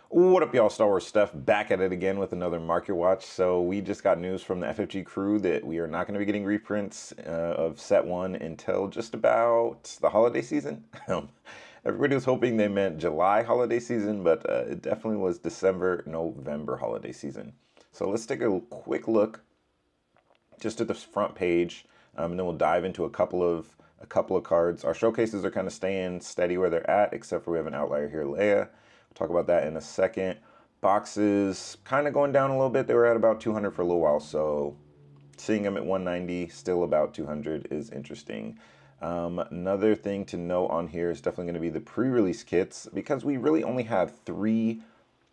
What up, y'all? Star Wars stuff back at it again with another Market Watch. So we just got news from the FFG crew that we are not going to be getting reprints of Set 1 until just about the holiday season. Everybody was hoping they meant July holiday season, but it definitely was December, November holiday season. So let's take a quick look just at the front page, and then we'll dive into a couple of cards. Our showcases are kind of staying steady where they're at, except for we have an outlier here, Leia. Talk about that in a second. Boxes kind of going down a little bit. They were at about 200 for a little while, so seeing them at 190, still about 200 is interesting. Another thing to note on here is definitely going to be the pre-release kits, because we really only have 3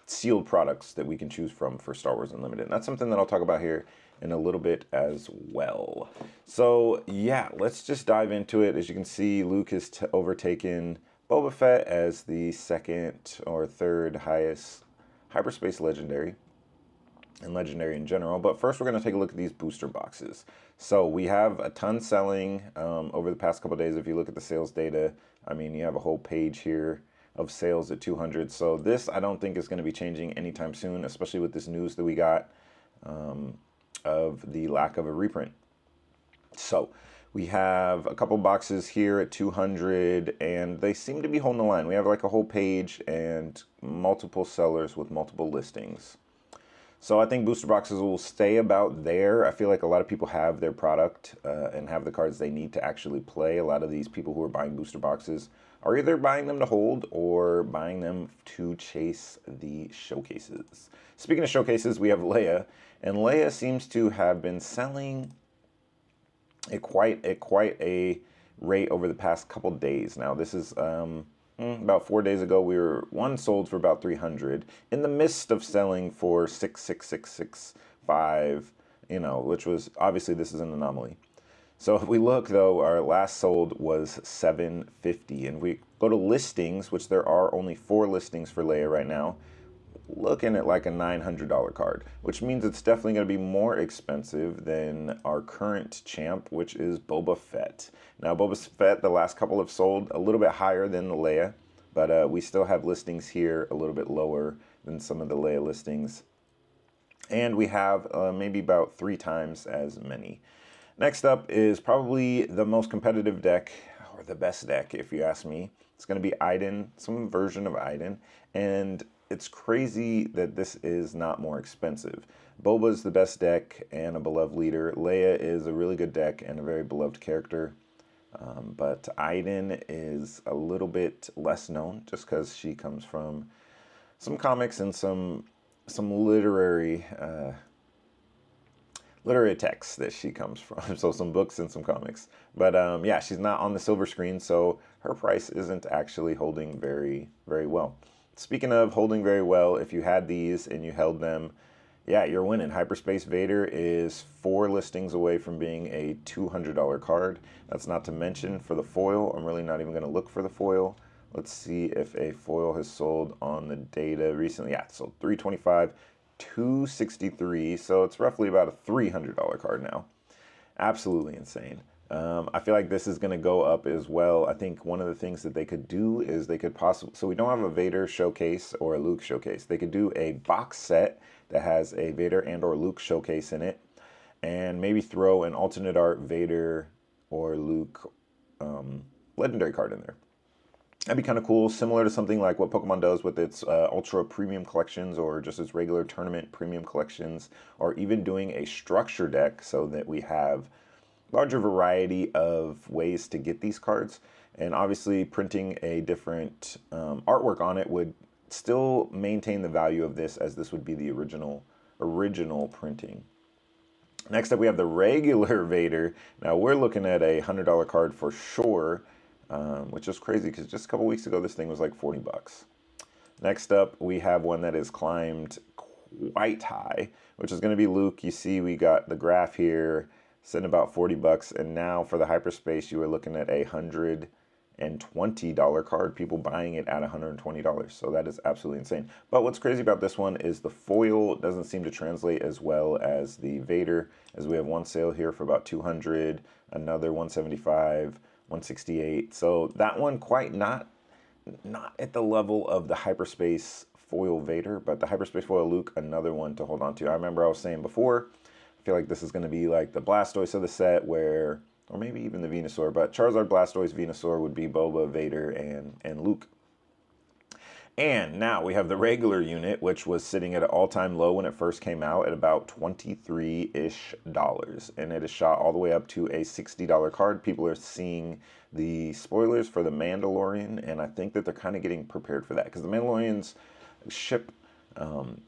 sealed products that we can choose from for Star Wars Unlimited. And that's something that I'll talk about here in a little bit as well. So yeah, let's just dive into it. As you can see, Luke has overtaken Boba Fett as the second or third highest hyperspace legendary, and legendary in general. But first we're going to take a look at these booster boxes. So we have a ton selling over the past couple days. If you look at the sales data, I mean, you have a whole page here of sales at 200. So this I don't think is going to be changing anytime soon, especially with this news that we got of the lack of a reprint. So we have a couple boxes here at 200, and they seem to be holding the line. We have like a whole page and multiple sellers with multiple listings. So I think booster boxes will stay about there. I feel like a lot of people have their product and have the cards they need to actually play. A lot of these people who are buying booster boxes are either buying them to hold or buying them to chase the showcases. Speaking of showcases, we have Leia, and Leia seems to have been selling at quite a rate over the past couple days. Now this is about 4 days ago. One sold for about 300 in the midst of selling for 66665, you know, which was obviously, this is an anomaly. So if we look though, our last sold was 750, and we go to listings, which there are only 4 listings for Leia right now, looking at like a $900 card, which means it's definitely going to be more expensive than our current champ, which is Boba Fett. Now Boba Fett, the last couple have sold a little bit higher than the Leia, but we still have listings here a little bit lower than some of the Leia listings, and we have maybe about 3 times as many. Next up is probably the most competitive deck, or the best deck if you ask me. It's going to be Iden, some version of Iden, and it's crazy that this is not more expensive. Boba's the best deck and a beloved leader. Leia is a really good deck and a very beloved character. But Iden is a little bit less known just because she comes from some comics and some literary texts that she comes from. So some books and some comics. But yeah, she's not on the silver screen, so her price isn't actually holding very, very well. Speaking of holding very well, if you had these and you held them, yeah, you're winning. Hyperspace Vader is 4 listings away from being a $200 card. That's not to mention for the foil. I'm really not even going to look for the foil. Let's see if a foil has sold on the data recently. Yeah, it sold 325, 263. So it's roughly about a $300 card now. Absolutely insane. I feel like this is going to go up as well. I think one of the things that they could do is they could possibly, so we don't have a Vader showcase or a Luke showcase. They could do a box set that has a Vader and or Luke showcase in it, and maybe throw an alternate art Vader or Luke legendary card in there. That'd be kind of cool, similar to something like what Pokemon does with its Ultra Premium collections, or just its regular tournament premium collections, or even doing a structure deck so that we have larger variety of ways to get these cards. And obviously printing a different artwork on it would still maintain the value of this, as this would be the original printing. Next up we have the regular Vader. Now we're looking at a $100 card for sure, which is crazy because just a couple weeks ago this thing was like 40 bucks. Next up we have one that has climbed quite high, which is going to be Luke. You see we got the graph here sitting about 40 bucks, and now for the hyperspace you are looking at a $120 card, people buying it at $120. So that is absolutely insane. But what's crazy about this one is the foil doesn't seem to translate as well as the Vader, as we have one sale here for about 200, another 175, 168. So that one quite not at the level of the hyperspace foil Vader, but the Hyperspace foil Luke, another one to hold on to. I remember I was saying before, I feel like this is going to be like the Blastoise of the set where, or maybe even the Venusaur, but Charizard, Blastoise, Venusaur would be Boba, Vader, and Luke. And now we have the regular unit, which was sitting at an all-time low when it first came out at about $23-ish. And it is shot all the way up to a $60 card. People are seeing the spoilers for the Mandalorian, and I think that they're kind of getting prepared for that. Because the Mandalorian's ship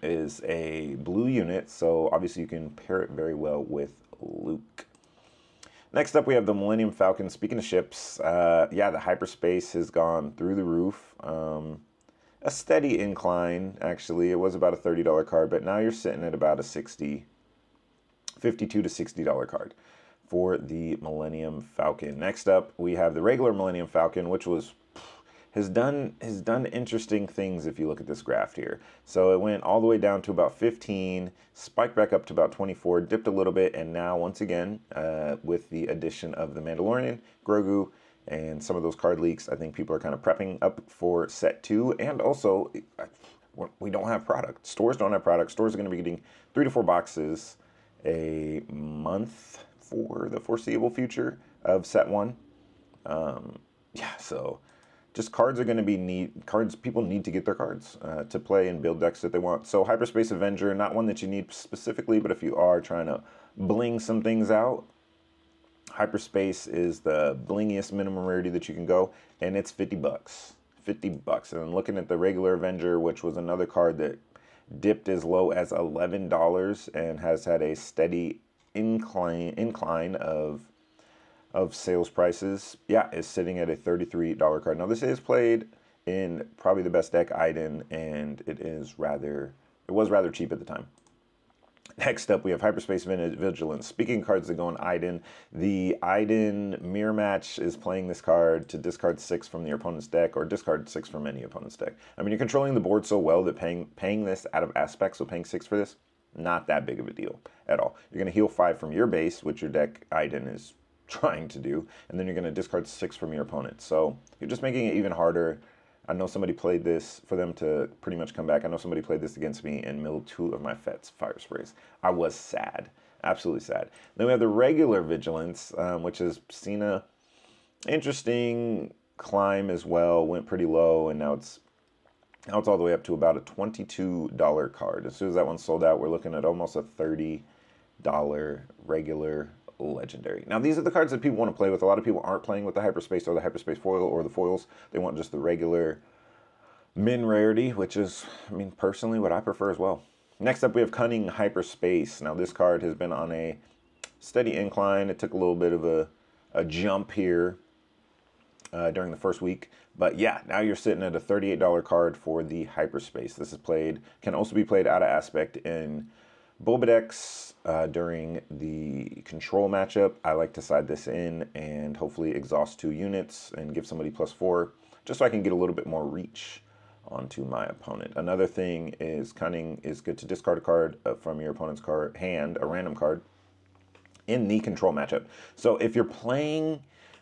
is a blue unit, so obviously you can pair it very well with Luke. Next up, we have the Millennium Falcon. Speaking of ships, yeah, the hyperspace has gone through the roof. A steady incline, actually. It was about a $30 card, but now you're sitting at about a $52 to $60 card for the Millennium Falcon. Next up, we have the regular Millennium Falcon, which has done interesting things if you look at this graph here. So it went all the way down to about 15, spiked back up to about 24, dipped a little bit, and now once again, with the addition of the Mandalorian, Grogu, and some of those card leaks, I think people are kind of prepping up for set 2. And also, we don't have product. Stores don't have product. Stores are going to be getting 3 to 4 boxes a month for the foreseeable future of set 1. Yeah, so just cards are going to be cards. People need to get their cards to play and build decks that they want. So Hyperspace Avenger, not one that you need specifically, but if you are trying to bling some things out, Hyperspace is the blingiest minimum rarity that you can go, and it's $50. $50. And then looking at the regular Avenger, which was another card that dipped as low as $11 and has had a steady incline of sales prices, yeah, is sitting at a $33 card. Now this is played in probably the best deck, Iden, and it was rather cheap at the time. Next up, we have Hyperspace Vigilance. Speaking of cards that go on Iden, the Iden Mirror Match is playing this card to discard 6 from your opponent's deck, or discard 6 from any opponent's deck. I mean, you're controlling the board so well that paying this out of aspect, so paying 6 for this, not that big of a deal at all. You're going to heal 5 from your base, which your deck Iden is trying to do, and then you're going to discard 6 from your opponent. So you're just making it even harder. I know somebody played this for them to pretty much come back. I know somebody played this against me and milled 2 of my Fett's Fire Sprays. I was sad. Absolutely sad. Then we have the regular Vigilance, which has seen a interesting climb as well. Went pretty low, and now it's all the way up to about a $22 card. As soon as that one sold out, we're looking at almost a $30 regular legendary. Now, these are the cards that people want to play with. A lot of people aren't playing with the Hyperspace or the Hyperspace foil or the foils. They want just the regular min rarity, which is, I mean, personally what I prefer as well. Next up, we have Cunning Hyperspace. Now, this card has been on a steady incline. It took a little bit of a jump here during the first week. But yeah, now you're sitting at a $38 card for the Hyperspace. This is can also be played out of aspect in Boba decks during the control matchup. I like to side this in and hopefully exhaust 2 units and give somebody +4, just so I can get a little bit more reach onto my opponent. Another thing is Cunning is good to discard a card from your opponent's hand, a random card, in the control matchup. So if you're playing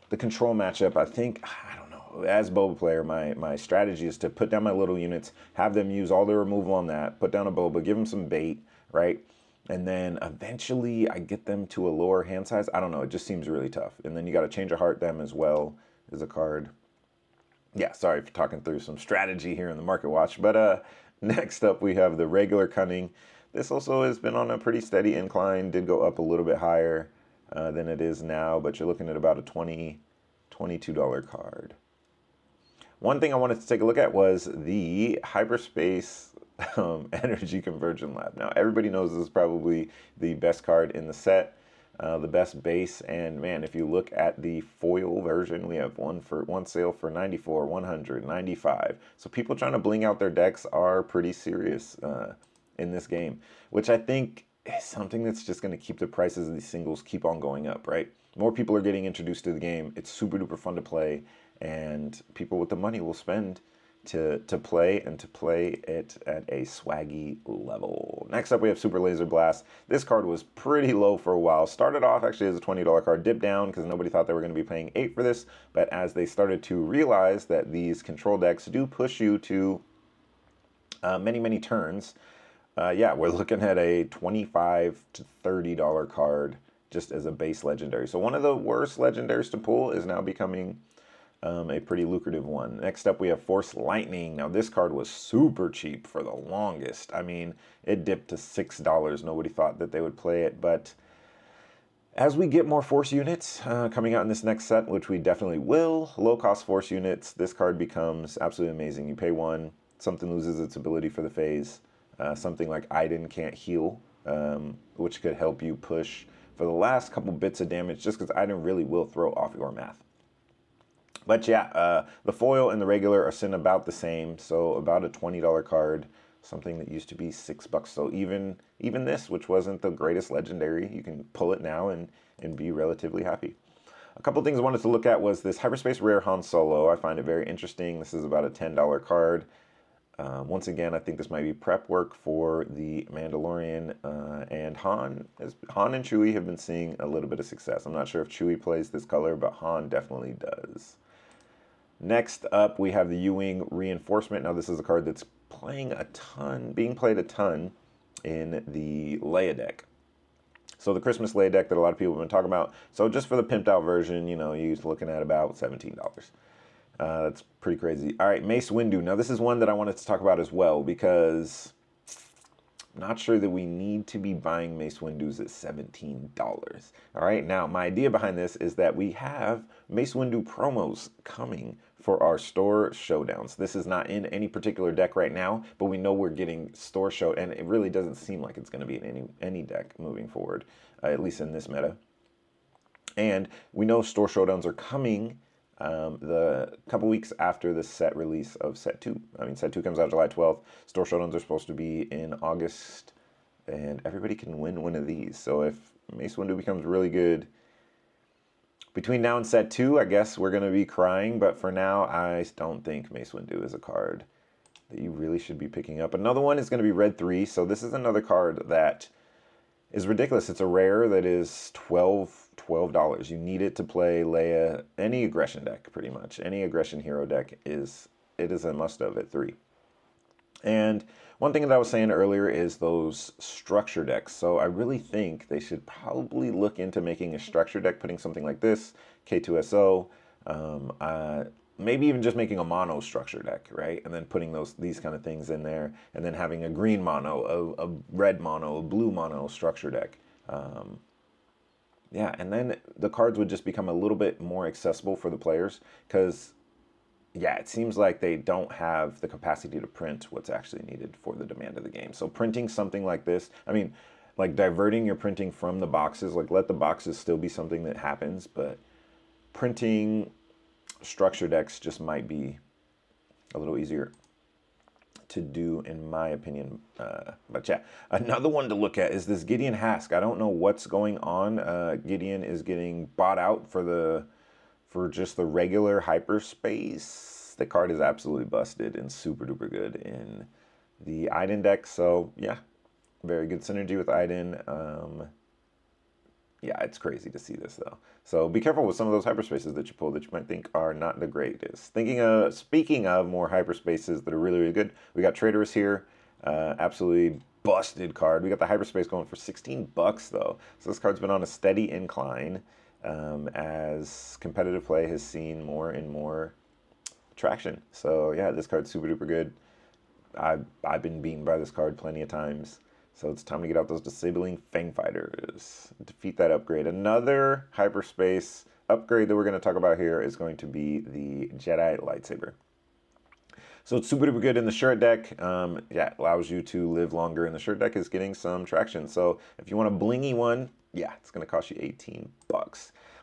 the control matchup, I don't know, as Boba player, my strategy is to put down my little units, have them use all their removal on that, put down a Boba, give them some bait, right? And then eventually I get them to a lower hand size. I don't know, it just seems really tough. And then you got to change a heart them as well as a card. Yeah, sorry for talking through some strategy here in the Market Watch. But next up we have the regular Cunning. This also has been on a pretty steady incline, did go up a little bit higher than it is now, but you're looking at about a $22 card. One thing I wanted to take a look at was the Hyperspace Energy Conversion Lab. Now, everybody knows this is probably the best card in the set, the best base, and man, if you look at the foil version, we have one sale for 94, 100, 95. So people trying to bling out their decks are pretty serious in this game, which I think is something that's just going to keep the prices of these singles keep on going up, right? More people are getting introduced to the game. It's super duper fun to play, and people with the money will spend to play it at a swaggy level. Next up, we have Super Laser Blast. This card was pretty low for a while. Started off actually as a $20 card, dipped down because nobody thought they were going to be paying 8 for this, but as they started to realize that these control decks do push you to many, many turns. Yeah, we're looking at a $25 to $30 card just as a base legendary. So one of the worst legendaries to pull is now becoming a pretty lucrative one. Next up, we have Force Lightning. Now, this card was super cheap for the longest. I mean, it dipped to $6. Nobody thought that they would play it, but as we get more Force units coming out in this next set, which we definitely will, low-cost Force units, this card becomes absolutely amazing. You pay one, something loses its ability for the phase. Something like Iden can't heal, which could help you push for the last couple bits of damage, just because Iden really will throw off your math. But yeah, the foil and the regular are sitting about the same, so about a $20 card, something that used to be $6. So even this, which wasn't the greatest legendary, you can pull it now and be relatively happy. A couple things I wanted to look at was this Hyperspace Rare Han Solo. I find it very interesting. This is about a $10 card. Once again, I think this might be prep work for the Mandalorian, and Han and Chewie have been seeing a little bit of success. I'm not sure if Chewie plays this color, but Han definitely does. Next up, we have the Uwing Reinforcement. Now, this is a card that's being played a ton in the Leia deck. So the Christmas Leia deck that a lot of people have been talking about. So just for the pimped out version, you know, you're looking at about $17. That's pretty crazy. All right, Mace Windu. Now, this is one that I wanted to talk about as well because I'm not sure that we need to be buying Mace Windus at $17. All right, now, my idea behind this is that we have Mace Windu promos coming for our store showdowns. This is not in any particular deck right now, but we know we're getting store show, and it really doesn't seem like it's going to be in any deck moving forward, at least in this meta. And we know store showdowns are coming the couple weeks after the set release of Set 2. I mean, Set 2 comes out July 12th. Store showdowns are supposed to be in August, and everybody can win one of these. So if Mace Windu becomes really good between now and Set 2, I guess we're going to be crying. But for now, I don't think Mace Windu is a card that you really should be picking up. Another one is going to be Red 3. So this is another card that is ridiculous. It's a rare that is $12. You need it to play Leia. Any aggression deck, pretty much. Any aggression hero deck is a must-have at 3. And one thing that I was saying earlier is those structure decks. So I really think they should probably look into making a structure deck, putting something like this, K2SO, maybe even just making a mono structure deck, right? And then putting these kind of things in there, and then having a green mono, a red mono, a blue mono structure deck. Yeah, and then the cards would just become a little bit more accessible for the players because, yeah, it seems like they don't have the capacity to print what's actually needed for the demand of the game. So printing something like this, I mean, like diverting your printing from the boxes, like let the boxes still be something that happens, but printing structure decks just might be a little easier to do, in my opinion. But yeah, another one to look at is this Gideon Hask. I don't know what's going on. Gideon is getting bought out for just the regular hyperspace. The card is absolutely busted and super duper good in the Iden deck. So yeah, very good synergy with Iden. Yeah, it's crazy to see this though. So be careful with some of those hyperspaces that you pull that you might think are not the greatest. Speaking of more hyperspaces that are really, really good, we got Traitorous here. Absolutely busted card. We got the hyperspace going for $16 though. So this card's been on a steady incline as competitive play has seen more and more traction. So yeah, this card's super duper good. I've been beaten by this card plenty of times. So it's time to get out those Disabling Fang Fighters. Defeat that upgrade. Another hyperspace upgrade that we're going to talk about here is going to be the Jedi Lightsaber. So it's super duper good in the shirt deck. Yeah, it allows you to live longer, and the shirt deck is getting some traction. So if you want a blingy one, yeah, it's going to cost you $18.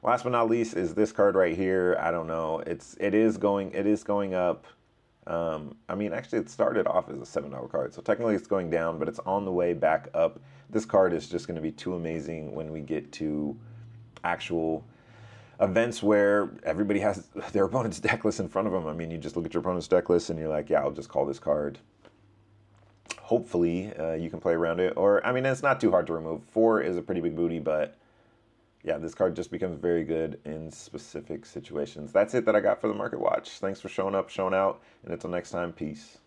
Last but not least is this card right here. I don't know. It is going up. I mean, actually, it started off as a $7 card, so technically it's going down, but it's on the way back up. This card is just going to be too amazing when we get to actual events where everybody has their opponent's deck list in front of them. I mean, you just look at your opponent's deck list and you're like, yeah, I'll just call this card. Hopefully, you can play around it. Or, I mean, it's not too hard to remove. 4 is a pretty big booty, but yeah, this card just becomes very good in specific situations. That's it that I got for the Market Watch. Thanks for showing up, showing out, and until next time, peace.